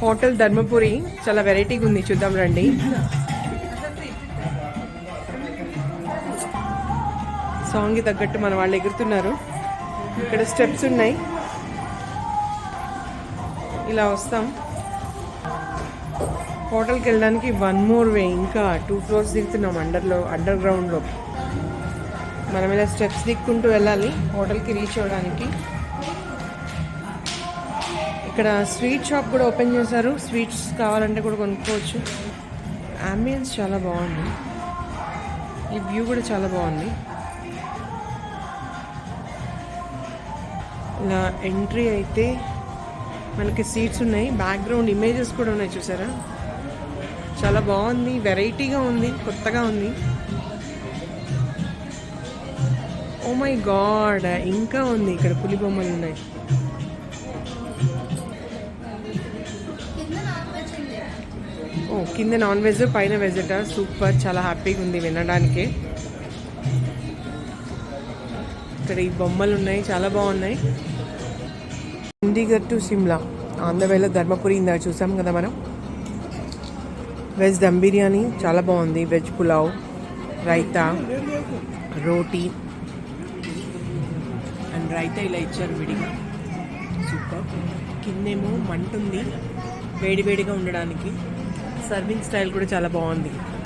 Hotel Dharmapuri చాలా వెరైటీగా ఉంది, చూద్దాం రండి. సాంగ్కి తగ్గట్టు మన వాళ్ళు ఎగురుతున్నారు. ఇక్కడ స్టెప్స్ ఉన్నాయి, ఇలా వస్తాం. హోటల్కి వెళ్ళడానికి 1 more వే, ఇంకా 2 floors దిగుతున్నాం అండర్ గ్రౌండ్లో. మనం ఇలా స్టెప్స్ దిక్కుంటూ వెళ్ళాలి హోటల్కి రీచ్ అవ్వడానికి. ఇక్కడ స్వీట్ షాప్ కూడా ఓపెన్ చేశారు, స్వీట్స్ కావాలంటే కూడా కొనుక్కోవచ్చు. అంబియన్స్ చాలా బాగుంది, ఈ వ్యూ కూడా చాలా బాగుంది. ఇలా ఎంట్రీ అయితే మనకి సీట్స్ ఉన్నాయి, బ్యాక్గ్రౌండ్ ఇమేజెస్ కూడా ఉన్నాయి, చూసారా? చాలా బాగుంది, వెరైటీగా ఉంది, కొత్తగా ఉంది. ఓ మై గాడ్, ఇంకా ఉంది ఇక్కడ, పులి బొమ్మలు ఉన్నాయి. ఓ కింద నాన్ వెజ్, పైన వెజ్. సూపర్, చాలా హ్యాపీగా ఉంది వినడానికి. ఇక్కడ ఈ బొమ్మలు ఉన్నాయి, చాలా బాగున్నాయి. Chandigarh to Shimla on the వేలో ధర్మపురి ఇందాక చూసాం కదా మనం. వెజ్ దమ్ బిర్యానీ చాలా బాగుంది, veg pulao, raita, roti and raita ఇలా ఇచ్చారు విడిగా. సూపర్. కిందేమో మంట ఉంది వేడివేడిగా ఉండడానికి. సర్వింగ్ స్టైల్ కూడా చాలా బాగుంది.